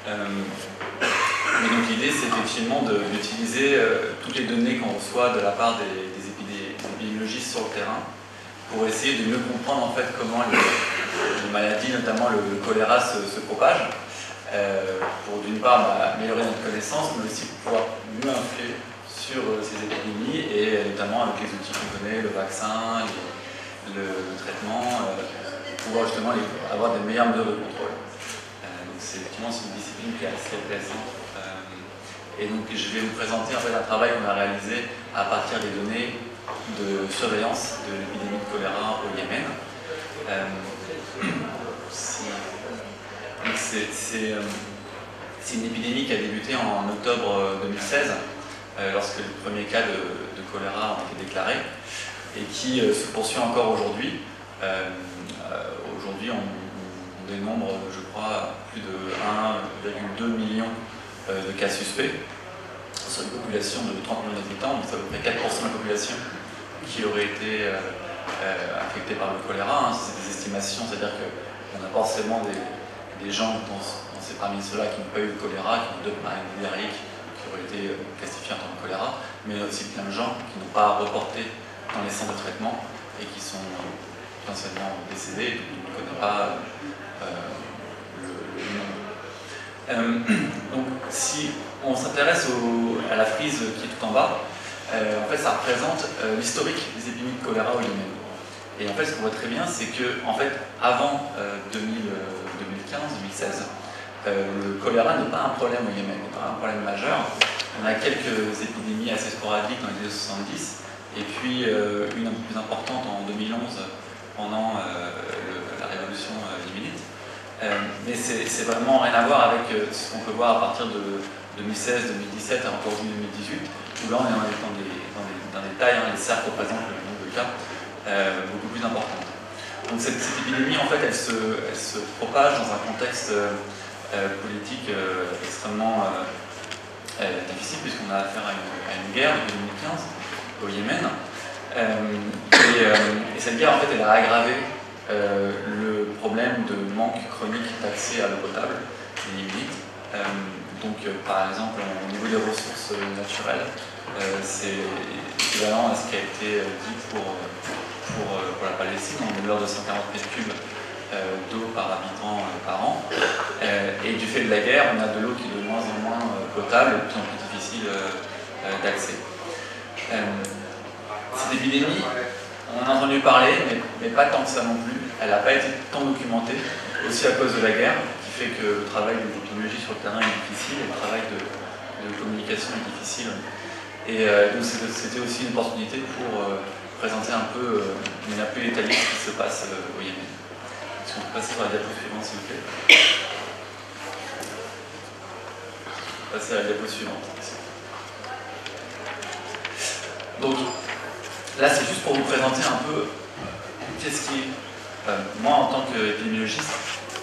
Mais donc l'idée, c'est effectivement d'utiliser toutes les données qu'on reçoit de la part des épidémiologistes sur le terrain pour essayer de mieux comprendre en fait comment les maladies, notamment le choléra, se propagent, pour d'une part améliorer notre connaissance, mais aussi pour pouvoir mieux influer sur ces épidémies, et notamment avec les outils qu'on connaît, le vaccin, le traitement, pouvoir justement avoir des meilleures mesures de contrôle. Donc c'est effectivement une discipline qui est assez intéressante. Et donc je vais vous présenter en fait un travail qu'on a réalisé à partir des données de surveillance de l'épidémie de choléra au Yémen. C'est une épidémie qui a débuté en octobre 2016, lorsque les premiers cas de choléra ont été déclarés, et qui se poursuit encore aujourd'hui. Aujourd'hui, on dénombre, je crois, plus de 1,2 million de cas suspects sur une population de 30 millions d'habitants, donc c'est à peu près 4% de la population qui aurait été affectée par le choléra. C'est des estimations, c'est-à-dire qu'on a forcément des gens parmi ceux-là qui n'ont pas eu le choléra, qui ont d'autres maladies diarrhéiques qui auraient été classifiées en tant que choléra, mais aussi plein de gens qui n'ont pas reporté dans les centres de traitement et qui sont potentiellement décédés, et on ne connaît pas le nom. Donc si on s'intéresse à la frise qui est tout en bas, en fait ça représente l'historique des épidémies de choléra au Yémen. Et en fait ce qu'on voit très bien, c'est que en fait, avant 2015-2016, le choléra n'est pas un problème au Yémen, n'est pas un problème majeur. On a quelques épidémies assez sporadiques dans les années 70, et puis une un peu plus importante en 2011 pendant la révolution yéménite. Mais c'est vraiment rien à voir avec ce qu'on peut voir à partir de 2016-2017 et encore aujourd'hui 2018, où là on est dans des tailles, les cercles représentent le nombre de cas beaucoup plus importants. Donc cette épidémie, en fait, elle se propage dans un contexte politique extrêmement difficile, puisqu'on a affaire à une guerre depuis 2015 au Yémen. Et cette guerre, en fait, elle a aggravé le problème de manque chronique d'accès à l'eau potable des Yéménites. Donc, par exemple, au niveau des ressources naturelles, c'est équivalent à ce qui a été dit pour la Palestine. On est de l'ordre de 140 mètres cubes d'eau par habitant par an. Et du fait de la guerre, on a de l'eau qui est de moins en moins potable et de plus en plus difficile d'accès. Cette épidémie, on en a entendu parler, mais pas tant que ça non plus. Elle n'a pas été tant documentée, aussi à cause de la guerre, qui fait que le travail des épidémiologistes sur le terrain est difficile, et le travail de communication est difficile. Et donc c'était aussi une opportunité pour présenter un peu, mais un peu détaillé ce qui se passe au Yémen. Est-ce qu'on peut passer sur la diapo suivante, s'il vous plaît? Passer à la diapo suivante. Donc, là, c'est juste pour vous présenter un peu qu'est-ce qui, moi, en tant qu'épidémiologiste,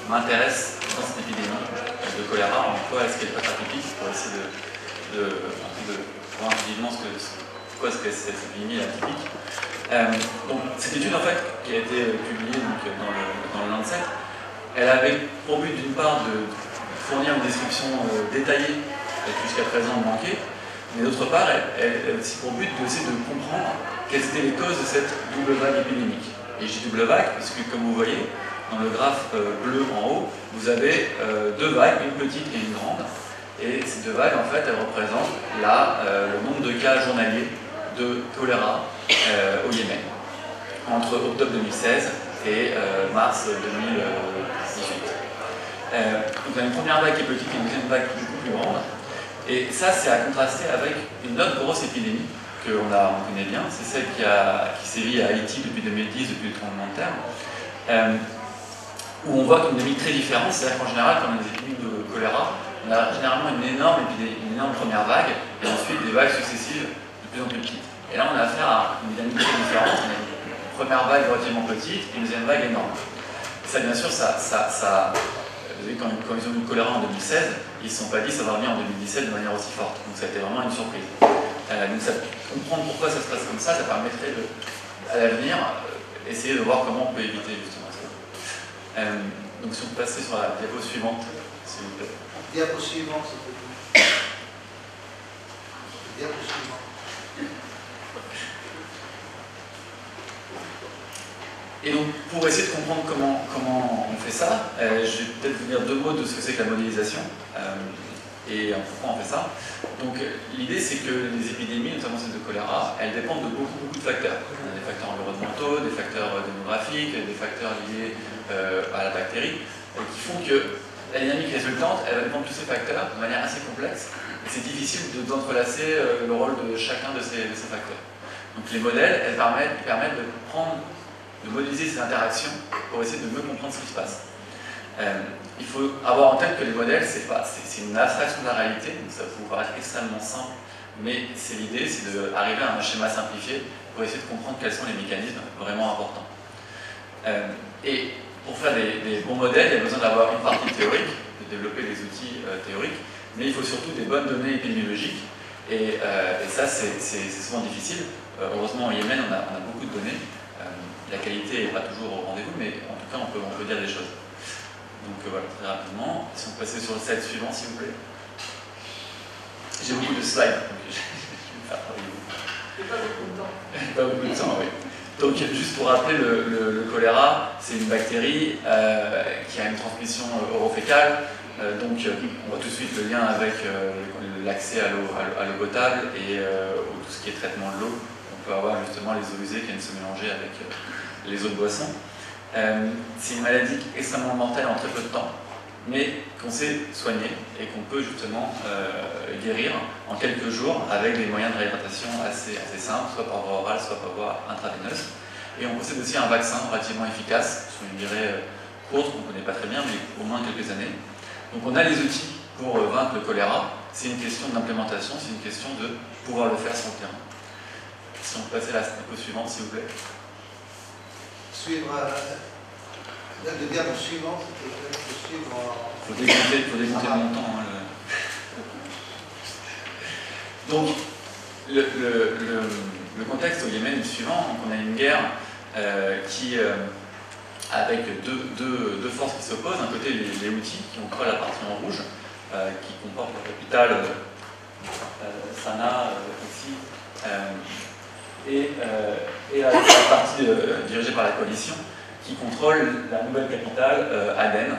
m'intéresse dans cette épidémie de choléra, en quoi est-ce qu'elle est atypique, pour essayer de voir vivement pourquoi est-ce que cette épidémie est atypique. Donc, cette étude, en fait, qui a été publiée donc, dans le Lancet, elle avait pour but, d'une part, de fournir une description détaillée jusqu'à présent manquée, mais d'autre part, elle a aussi pour but d'essayer de comprendre quelles étaient les causes de cette double vague épidémique. Et je dis double vague parce que, comme vous voyez, dans le graphe bleu en haut, vous avez deux vagues, une petite et une grande. Et ces deux vagues, en fait, elles représentent le nombre de cas journaliers de choléra au Yémen, entre octobre 2016 et mars 2018. Donc on a une première vague qui est petite et une deuxième vague beaucoup plus grande. Et ça, c'est à contraster avec une autre grosse épidémie qu'on connaît bien, c'est celle qui sévit à Haïti depuis 2010, depuis le tremblement de terre, où on voit qu'une épidémie très différente, c'est-à-dire qu'en général, quand on a des épidémies de choléra, on a généralement une énorme première vague, et ensuite des vagues successives de plus en plus petites. Et là, on a affaire à une dynamique très différente. On a une première vague relativement petite et une deuxième vague énorme. Et ça, bien sûr, vous savez, quand ils ont eu le choléra en 2016, ils ne se sont pas dit que ça va revenir en 2017 de manière aussi forte. Donc ça a été vraiment une surprise. Donc comprendre pourquoi ça se passe comme ça permettrait à l'avenir essayer de voir comment on peut éviter justement ça. Donc si on peut passer sur la diapo suivante, s'il vous plaît. Diapo suivant, s'il te plaît. Diapo suivant. Et donc, pour essayer de comprendre comment on fait ça, je vais peut-être vous dire deux mots de ce que c'est que la modélisation et pourquoi on fait ça. Donc, l'idée, c'est que les épidémies, notamment celles de choléra, elles dépendent de beaucoup de facteurs. On a des facteurs environnementaux, des facteurs démographiques, des facteurs liés à la bactérie, qui font que la dynamique résultante, elle va dépendre de tous ces facteurs de manière assez complexe. Et c'est difficile d'entrelacer le rôle de chacun de ces facteurs. Donc, les modèles, elles permettent de modéliser ces interactions pour essayer de mieux comprendre ce qui se passe. Il faut avoir en tête que les modèles, c'est une abstraction de la réalité, donc ça peut vous paraître extrêmement simple, mais c'est l'idée, c'est d'arriver à un schéma simplifié pour essayer de comprendre quels sont les mécanismes vraiment importants. Et pour faire des bons modèles, il y a besoin d'avoir une partie théorique, de développer des outils théoriques, mais il faut surtout des bonnes données épidémiologiques, et ça, c'est souvent difficile. Heureusement, au Yémen, on a beaucoup de données. La qualité n'est pas toujours au rendez-vous, mais en tout cas, on peut dire des choses. Donc voilà, très rapidement. Si on passait sur le slide suivant, s'il vous plaît. J'ai beaucoup de slides, donc je vais me faire travailler beaucoup. Et pas beaucoup de temps. Pas beaucoup de temps, oui. Donc juste pour rappeler, le choléra, c'est une bactérie qui a une transmission orofécale. Donc on voit tout de suite le lien avec l'accès à l'eau potable et tout ce qui est traitement de l'eau. On peut avoir justement les eaux usées qui viennent se mélanger avec les eaux de boisson. C'est une maladie extrêmement mortelle en très peu de temps, mais qu'on sait soigner et qu'on peut justement guérir en quelques jours avec des moyens de réhydratation assez simples, soit par voie orale, soit par voie intraveineuse. Et on possède aussi un vaccin relativement efficace, sur une durée courte, qu'on ne connaît pas très bien, mais au moins quelques années. Donc on a les outils pour vaincre le choléra. C'est une question d'implémentation, c'est une question de pouvoir le faire sur le terrain. Si on peut passer à la diapo suivante, s'il vous plaît. Suivre la diapo suivante, s'il te plaît. Suivre. Faut décompter le montant. Donc, le contexte au Yémen est suivant. Donc, on a une guerre avec deux forces qui s'opposent. D'un côté, les Houthis, qui ont pris la partie en rouge, qui comporte la capitale Sanaa aussi, et la partie dirigée par la coalition, qui contrôle la nouvelle capitale, Aden,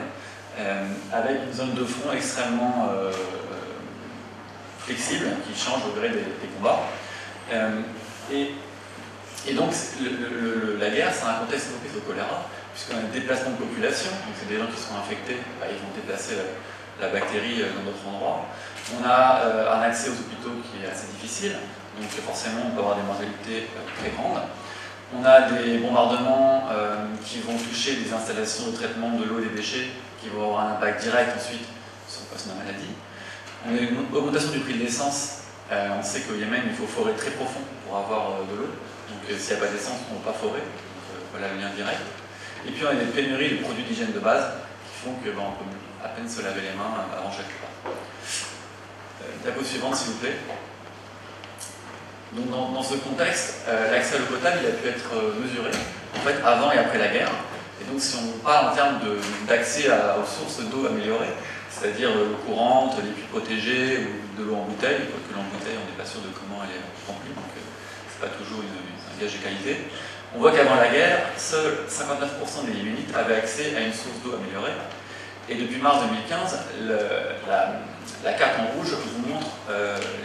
avec une zone de front extrêmement flexible, qui change au gré des combats. Et donc, la guerre, c'est un contexte propice au choléra, puisqu'on a des déplacements de population, donc c'est des gens qui sont infectés, ils vont déplacer la bactérie dans d'autres endroits. On a un accès aux hôpitaux qui est assez difficile, donc forcément on peut avoir des mortalités très grandes. On a des bombardements qui vont toucher des installations de traitement de l'eau et des déchets, qui vont avoir un impact direct ensuite sur le poste de la maladie. On a une augmentation du prix de l'essence. On sait qu'au Yémen, il faut forer très profond pour avoir de l'eau. Donc s'il n'y a pas d'essence, on ne va pas forer. Donc voilà le lien direct. Et puis on a des pénuries de produits d'hygiène de base qui font qu'on peut à peine se laver les mains avant chaque repas. Diapo suivante, s'il vous plaît. Donc dans ce contexte, l'accès à l'eau potable il a pu être mesuré en fait, avant et après la guerre. Et donc si on parle en termes d'accès aux sources d'eau améliorées, c'est-à-dire l'eau courante, les puits protégés ou de l'eau en bouteille, quoique l'eau en bouteille, on n'est pas sûr de comment elle est remplie, donc c'est pas toujours un gage de qualité. On voit qu'avant la guerre, seuls 59% des Yéménites avaient accès à une source d'eau améliorée. Et depuis mars 2015, la carte en rouge vous montre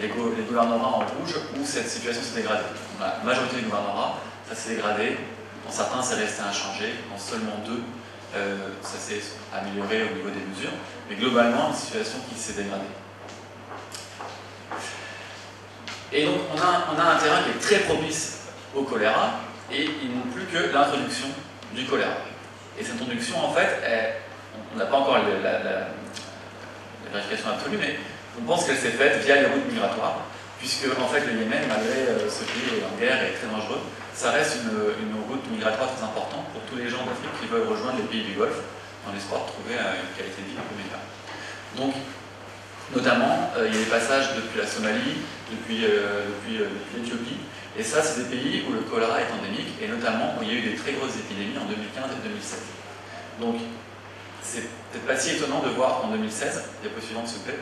les gouvernements en rouge où cette situation s'est dégradée. Dans la majorité des gouvernements, ça s'est dégradé. Dans certains, c'est resté inchangé. Dans seulement deux, ça s'est amélioré au niveau des mesures. Mais globalement, une situation qui s'est dégradée. Et donc, on a un terrain qui est très propice au choléra et il ne manque plus que l'introduction du choléra. Et cette introduction, en fait, on n'a pas encore la vérification absolue, mais on pense qu'elle s'est faite via les routes migratoires, puisque en fait le Yémen, malgré ce pays est en guerre et très dangereux, ça reste une route migratoire très importante pour tous les gens d'Afrique qui veulent rejoindre les pays du Golfe dans l'espoir de trouver une qualité de vie un peu meilleure. Donc, notamment, il y a des passages depuis la Somalie, depuis l'Éthiopie, et ça, c'est des pays où le choléra est endémique, et notamment où il y a eu des très grosses épidémies en 2015 et 2016. Donc, c'est peut-être pas si étonnant de voir qu'en 2016, diapo suivante s'il vous plaît,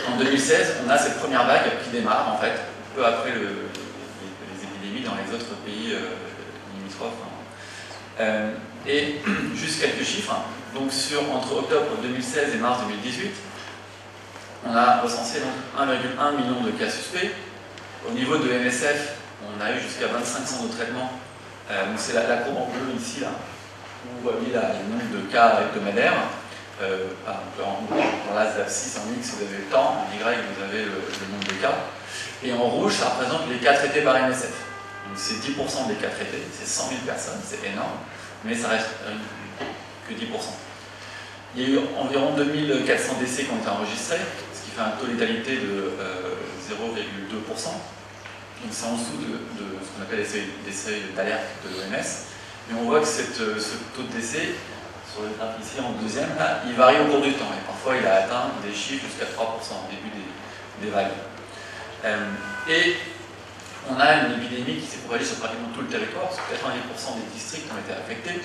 en 2016, on a cette première vague qui démarre en fait, peu après les épidémies dans les autres pays limitrophes. Et juste quelques chiffres. Donc entre octobre 2016 et mars 2018, on a recensé donc 1,1 million de cas suspects. Au niveau de MSF, on a eu jusqu'à 25 centres de traitement. Donc c'est la courbe en bleu ici, là, où vous voyez là, le nombre de cas hebdomadaires. Dans l'as d'abscisse, en X, vous avez le temps, en Y, vous avez le nombre de cas. Et en rouge, ça représente les cas traités par MSF. Donc c'est 10% des cas traités, c'est 100 000 personnes, c'est énorme, mais ça reste que 10%. Il y a eu environ 2400 décès qui ont été enregistrés, ce qui fait un taux de létalité de 0,2%. Donc c'est en dessous de ce qu'on appelle les seuils d'alerte de l'OMS. Mais on voit que ce taux de décès, sur le graphe ici en deuxième, là, il varie au cours du temps. Et parfois il a atteint des chiffres jusqu'à 3% au début des vagues. Et on a une épidémie qui s'est propagée sur pratiquement tout le territoire, parce que 90% des districts ont été affectés.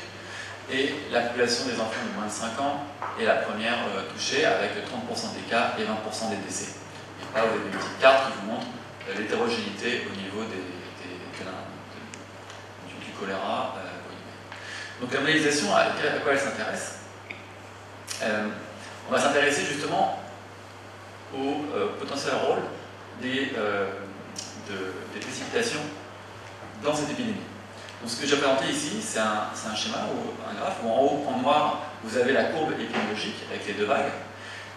Et la population des enfants de moins de 5 ans est la première touchée, avec 30% des cas et 20% des décès. Et là, vous avez une petite carte qui vous montre l'hétérogénéité au niveau du choléra. Donc la modélisation, à quoi elle s'intéresse? On va s'intéresser justement au potentiel rôle des précipitations dans cette épidémie. Donc ce que j'ai présenté ici, c'est un schéma ou un graphe où en haut, en noir, vous avez la courbe épidémiologique avec les deux vagues,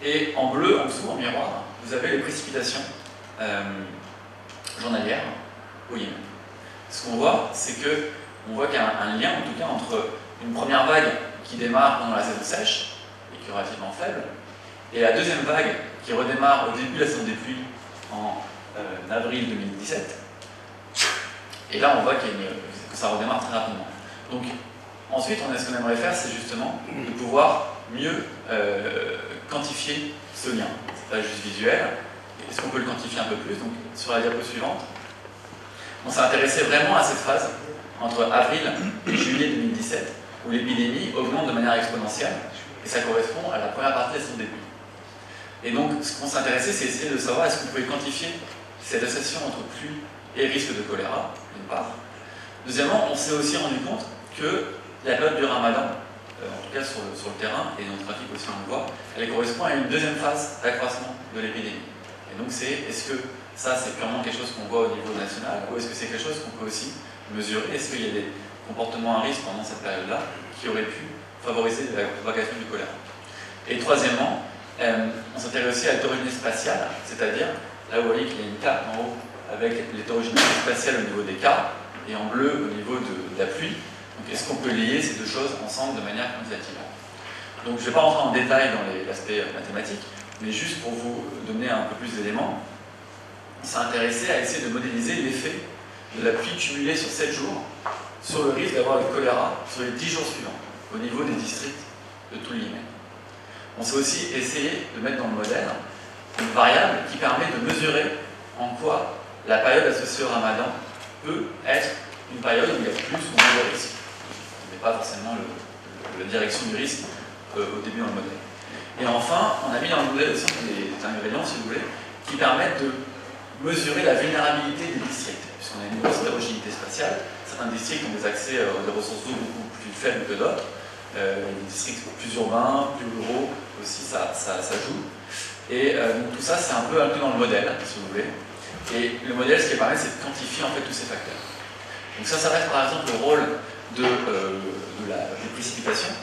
et en bleu, en dessous, en miroir, vous avez les précipitations journalières au Yémen. Ce qu'on voit, c'est qu'on voit qu'il y a un lien, en tout cas, entre une première vague qui démarre pendant la saison sèche, et qui est relativement faible, et la deuxième vague qui redémarre au début de la saison des pluies en avril 2017. Et là, on voit que ça redémarre très rapidement. Donc, ensuite, ce qu'on aimerait faire, c'est justement de pouvoir mieux quantifier ce lien. C'est pas juste visuel. Est-ce qu'on peut le quantifier un peu plus? Donc, sur la diapo suivante, on s'est intéressé vraiment à cette phase entre avril et juillet 2017, où l'épidémie augmente de manière exponentielle, et ça correspond à la première partie de la saison des pluies. Et donc, ce qu'on s'est intéressé, c'est essayer de savoir est-ce qu'on pouvait quantifier cette association entre pluie et risque de choléra, d'une part. Deuxièmement, on s'est aussi rendu compte que la période du ramadan, en tout cas sur le terrain, et dans le trafic aussi on le voit, elle correspond à une deuxième phase d'accroissement de l'épidémie. Et donc est-ce que ça c'est purement quelque chose qu'on voit au niveau national, ou est-ce que c'est quelque chose qu'on peut aussi mesurer? Est-ce qu'il y a des comportements à risque pendant cette période-là qui auraient pu favoriser la propagation du choléra? Et troisièmement, on s'intéresse aussi à l'hétérogénéité spatiale, c'est-à-dire, là vous voyez qu'il y a une carte en haut avec l'hétérogénéité spatiale au niveau des cas, et en bleu au niveau de la pluie. Donc est-ce qu'on peut lier ces deux choses ensemble de manière quantitative? Donc je ne vais pas rentrer en détail dans l'aspect mathématique, mais juste pour vous donner un peu plus d'éléments, on s'est intéressé à essayer de modéliser l'effet de la pluie cumulée sur 7 jours sur le risque d'avoir le choléra sur les 10 jours suivants, au niveau des districts de tout le Yémen. On s'est aussi essayé de mettre dans le modèle une variable qui permet de mesurer en quoi la période associée au ramadan peut être une période où il y a plus ou moins de risque. Mais pas forcément la direction du risque au début dans le modèle. Et enfin, on a mis dans le modèle aussi des ingrédients, si vous voulez, qui permettent de mesurer la vulnérabilité des districts, puisqu'on a une grosse hétérogénéité spatiale. Certains districts ont des accès à des ressources d'eau beaucoup plus faibles que d'autres. Les districts plus urbains, plus ruraux, aussi ça joue. Et donc tout ça, c'est un peu inclus dans le modèle, si vous voulez. Et le modèle, ce qui permet, c'est de quantifier en fait tous ces facteurs. Donc ça reste par exemple le rôle des précipitations.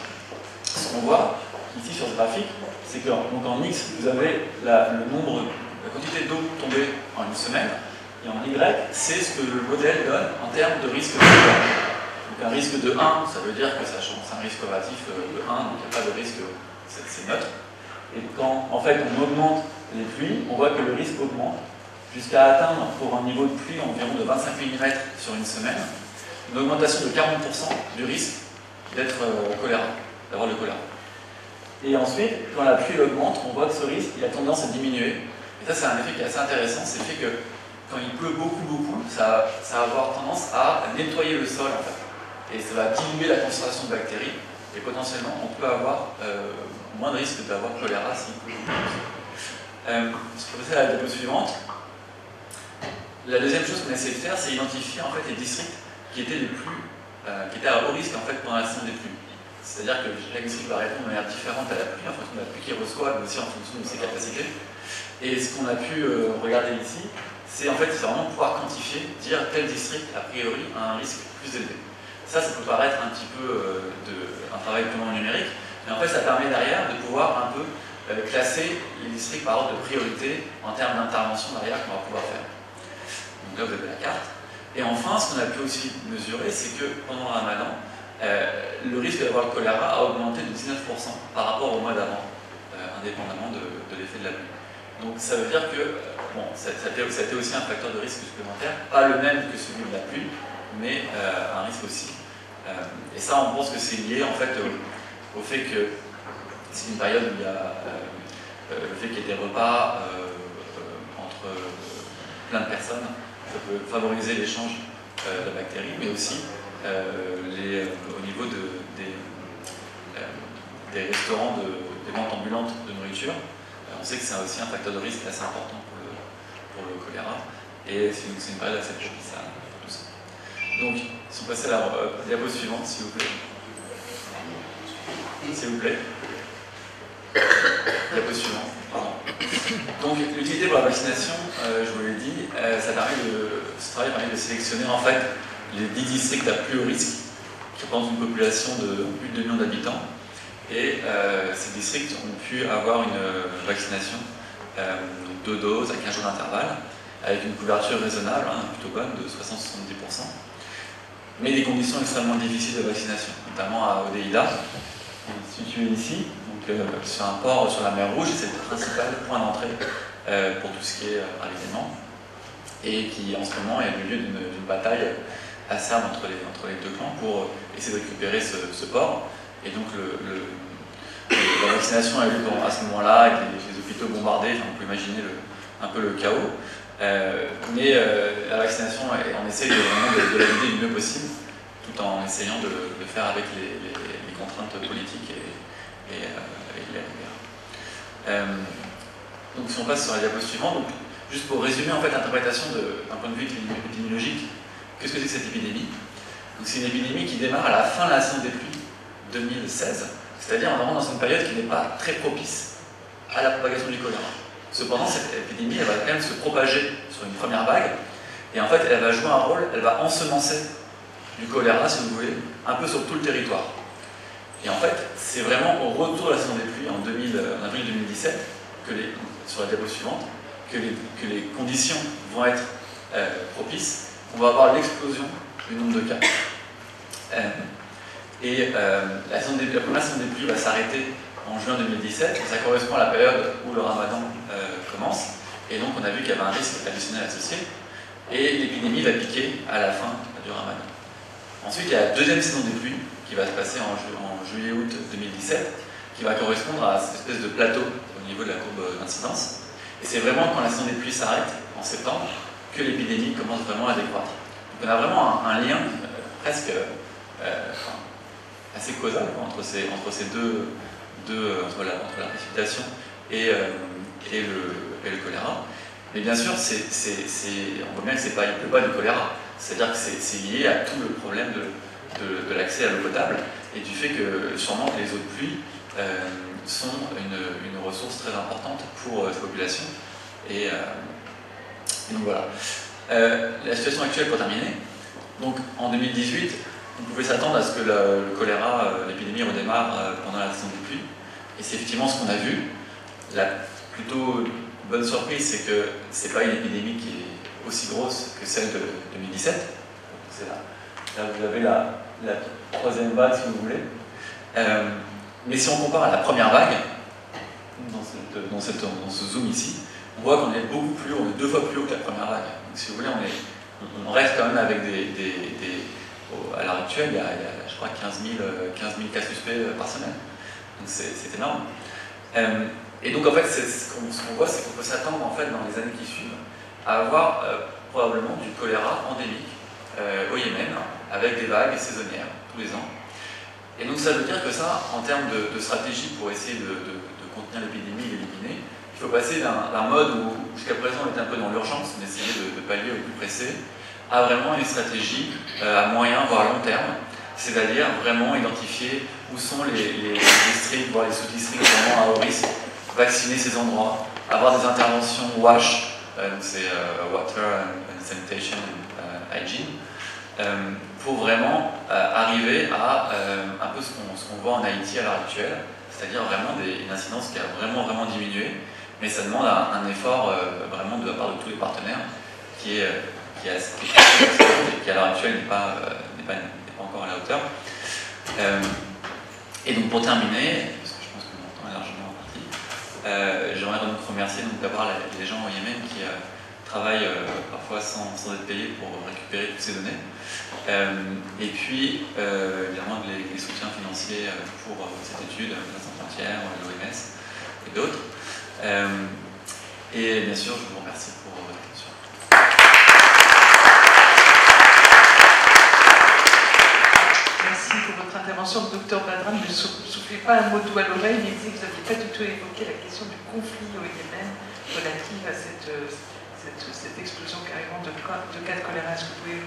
Ce qu'on voit ici sur ce graphique, c'est que donc en X, vous avez la quantité d'eau tombée en une semaine, et en Y, c'est ce que le modèle donne en termes de risque de choléra. Donc un risque de 1, ça veut dire que ça change, c'est un risque relatif de 1, donc il n'y a pas de risque, c'est neutre. Et quand en fait on augmente les pluies, on voit que le risque augmente jusqu'à atteindre pour un niveau de pluie environ de 25 mm sur une semaine, une augmentation de 40% du risque d'être d'avoir le choléra. Et ensuite, quand la pluie augmente, on voit que ce risque il a tendance à diminuer. Et ça, c'est un effet qui est assez intéressant, c'est le fait que quand il pleut beaucoup, ça va avoir tendance à nettoyer le sol en fait. Et ça va diminuer la concentration de bactéries et potentiellement on peut avoir moins de risque d'avoir choléra si on peut. Je peux passer à la diapo suivante. La deuxième chose qu'on a essayé de faire, c'est identifier en fait les districts qui étaient qui étaient à haut risque en fait pendant la saison des pluies. C'est-à-dire que chaque district va répondre de manière différente à la pluie, en fonction de la pluie qu'il reçoit, mais aussi en fonction de ses capacités. Et ce qu'on a pu regarder ici, c'est en fait vraiment pouvoir quantifier, dire tel district a priori a un risque plus élevé. Ça peut paraître un petit peu un travail purement numérique, mais en fait ça permet derrière de pouvoir un peu classer les districts par ordre de priorité en termes d'intervention derrière qu'on va pouvoir faire. Donc là vous avez la carte. Et enfin, ce qu'on a pu aussi mesurer, c'est que pendant le Ramadan, le risque d'avoir le choléra a augmenté de 19% par rapport au mois d'avant, indépendamment de l'effet de la pluie. Donc ça veut dire que bon, ça a été aussi un facteur de risque supplémentaire, pas le même que celui de la pluie, mais un risque aussi. Et ça, on pense que c'est lié en fait au fait que c'est une période où il y a le fait qu'il y ait des repas entre plein de personnes, ça peut favoriser l'échange de la bactérie, mais aussi au niveau des restaurants, des ventes ambulantes de nourriture. On sait que c'est aussi un facteur de risque assez important pour le choléra, et c'est une période assez propice à tout ça. Donc, si on passe à la diapo suivante, s'il vous plaît. S'il vous plaît. Diapo suivante, pardon. Donc, l'utilité pour la vaccination, je vous l'ai dit, ce travail permet de sélectionner en fait les 10 districts à plus haut risque, qui représentent une population de plus de 2 millions d'habitants. Et ces districts ont pu avoir une vaccination de 2 doses à 15 jours d'intervalle, avec une couverture raisonnable, plutôt bonne, de 60-70%. Mais des conditions extrêmement difficiles de vaccination, notamment à Odeida, situé ici, donc sur un port sur la mer Rouge, c'est le principal point d'entrée pour tout ce qui est ravitaillement, et qui en ce moment est au milieu d'une bataille acerbe entre les deux clans pour essayer de récupérer ce port. Et donc la vaccination a eu lieu à ce moment-là, avec les hôpitaux bombardés, enfin, on peut imaginer un peu le chaos. Mais la vaccination, on essaie vraiment de la guider du mieux possible, tout en essayant de le faire avec les contraintes politiques et les rigueurs. Donc si on passe sur la diapo suivante, donc, juste pour résumer en fait l'interprétation d'un point de vue épidémiologique, qu'est-ce que c'est que cette épidémie? C'est une épidémie qui démarre à la fin de la saison des pluies 2016, c'est-à-dire vraiment dans une période qui n'est pas très propice à la propagation du choléra. Cependant, cette épidémie, elle va quand même se propager sur une première vague, et en fait, elle va jouer un rôle, elle va ensemencer du choléra, si vous voulez, un peu sur tout le territoire. Et en fait, c'est vraiment au retour de la saison des pluies, en avril 2017, sur la diapo suivante, que les conditions vont être propices. On va avoir l'explosion du nombre de cas. La première saison des pluies va s'arrêter en juin 2017, ça correspond à la période où le Ramadan commence, et donc on a vu qu'il y avait un risque additionnel associé, et l'épidémie va piquer à la fin du Ramadan. Ensuite, il y a la deuxième saison des pluies, qui va se passer en juillet-août 2017, qui va correspondre à cette espèce de plateau au niveau de la courbe d'incidence, et c'est vraiment quand la saison des pluies s'arrête, en septembre, que l'épidémie commence vraiment à décroître. Donc on a vraiment un lien presque assez causal entre la précipitation et le choléra. Mais bien sûr, on voit bien que il ne peut pas du choléra. C'est-à-dire que c'est lié à tout le problème de l'accès à l'eau potable et du fait que sûrement que les eaux de pluie sont une ressource très importante pour cette population. Et donc voilà. La situation actuelle pour terminer. Donc en 2018, on pouvait s'attendre à ce que le choléra, l'épidémie redémarre pendant la saison des pluies. Et c'est effectivement ce qu'on a vu. La plutôt bonne surprise, c'est que ce n'est pas une épidémie qui est aussi grosse que celle de 2017. C'est là vous avez la troisième vague, si vous voulez. Mais si on compare à la première vague, dans ce zoom ici, on voit qu'on est beaucoup plus haut, on est 2 fois plus haut que la première vague. Donc si vous voulez, on reste quand même avec à l'heure actuelle, il y a je crois 15 000 cas suspects par semaine. Donc c'est énorme. Et donc en fait, ce qu'on voit, c'est qu'on peut s'attendre en fait, dans les années qui suivent à avoir probablement du choléra endémique au Yémen, avec des vagues saisonnières tous les ans. Et donc ça veut dire que ça, en termes de stratégie pour essayer de contenir l'épidémie et l'éliminer, il faut passer d'un mode où jusqu'à présent on était un peu dans l'urgence, on essayait de pallier au plus pressé, à vraiment une stratégie à moyen voire long terme, c'est-à-dire vraiment identifier où sont les districts, voire les sous-districts vraiment à haut risque, vacciner ces endroits, avoir des interventions WASH, donc c'est Water and Sanitation and Hygiene, pour vraiment arriver à un peu ce qu'on voit en Haïti à l'heure actuelle, c'est-à-dire vraiment une incidence qui a vraiment diminué, mais ça demande un effort vraiment de la part de tous les partenaires qui à l'heure actuelle n'est pas encore à la hauteur. Et donc pour terminer, parce que je pense que mon temps est largement parti, j'aimerais donc remercier d'abord les gens au Yémen qui travaillent parfois sans être payés pour récupérer toutes ces données. Et puis évidemment les soutiens financiers pour cette étude, la Sans Frontières, l'OMS et d'autres. Et bien sûr, je vous remercie pour votre attention. Merci pour votre intervention. Le docteur Badran ne soufflait pas un mot doux à l'oreille, mais il disait que vous n'aviez pas du tout évoqué la question du conflit au Yémen relative à cette explosion carrément de cas de choléra. Est-ce que vous pouvez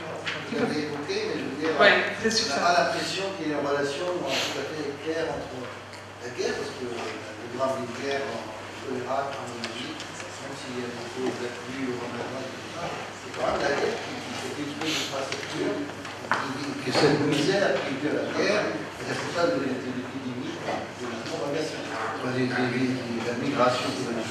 Vous l'avez évoqué, mais je veux dire, on n'a pas l'impression qu'il y ait une relation tout à fait claire entre la guerre, parce que le drame d'une guerre en choléra, en Libye, même s'il y a beaucoup de pluie au Ramadan, c'est quand même la guerre qui fait détruire l'infrastructure, que cette misère qui est la guerre est responsable de l'épidémie, de la propagation, de la migration de la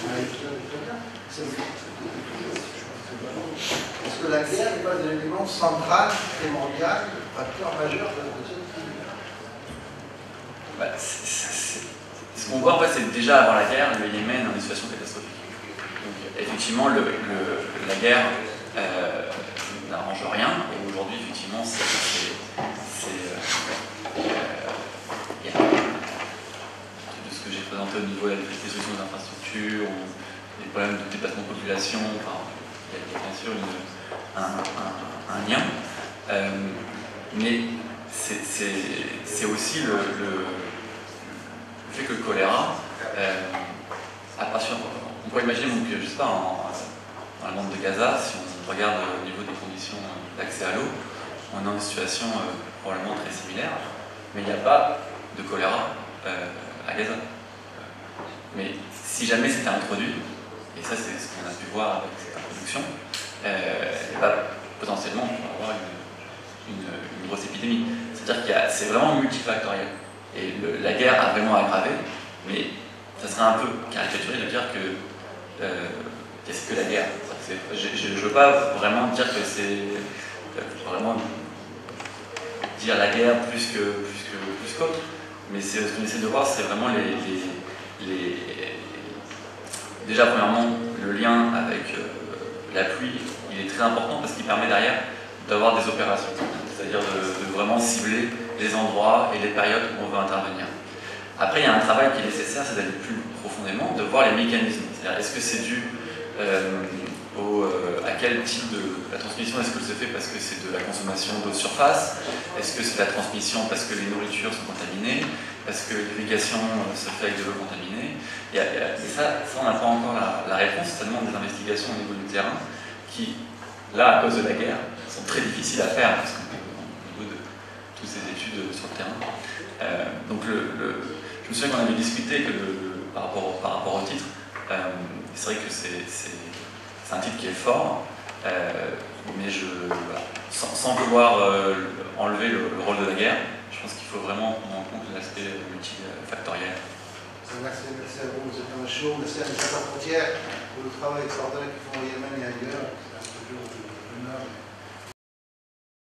Est-ce que la guerre n'est pas un élément central, primordial, facteur majeur de cette crise? Ce qu'on voit en fait, c'est déjà avant la guerre, le Yémen est en situation catastrophique. Donc effectivement, la guerre n'arrange rien, et aujourd'hui, effectivement, de ce que j'ai présenté au niveau de la destruction des infrastructures, ou des problèmes de déplacement de population, enfin, il y a bien sûr un lien, mais c'est aussi le fait que le choléra, on pourrait imaginer, donc, je sais pas, dans la bande de Gaza, si on regarde au niveau des conditions d'accès à l'eau, on est dans une situation probablement très similaire, mais il n'y a pas de choléra à Gaza. Mais si jamais c'était introduit, et ça c'est ce qu'on a pu voir avec cette introduction, potentiellement on pourrait avoir une grosse épidémie. C'est-à-dire que c'est vraiment multifactoriel. Et la guerre a vraiment aggravé, mais ça serait un peu caricaturé de dire que qu'est-ce que la guerre. Je ne veux pas vraiment dire que c'est vraiment dire la guerre plus qu'autre, mais ce qu'on essaie de voir, c'est vraiment déjà premièrement le lien avec la pluie, il est très important parce qu'il permet derrière d'avoir des opérations, c'est-à-dire de vraiment cibler les endroits et les périodes où on veut intervenir. Après, il y a un travail qui est nécessaire, c'est d'aller plus profondément, de voir les mécanismes. C'est-à-dire, est-ce que c'est dû à quel type de la transmission? Est-ce que se fait parce que c'est de la consommation d'eau de surface? Est-ce que c'est la transmission parce que les nourritures sont contaminées? Parce que l'irrigation se fait avec de l'eau contaminée? Et ça, on n'a pas encore la réponse. Ça demande des investigations au niveau du terrain qui, là, à cause de la guerre, sont très difficiles à faire parce qu'au niveau de toutes ces études sur le terrain. Donc, je me souviens qu'on avait discuté que par rapport au titre, c'est vrai que c'est un titre qui est fort, mais voilà, sans vouloir enlever le rôle de la guerre, je pense qu'il faut vraiment prendre en compte l'aspect multifactoriel. Merci à vous, vous êtes un show, merci à Sans Frontières pour le travail extraordinaire qu'ils font au Yémen et ailleurs. C'est toujours un honneur.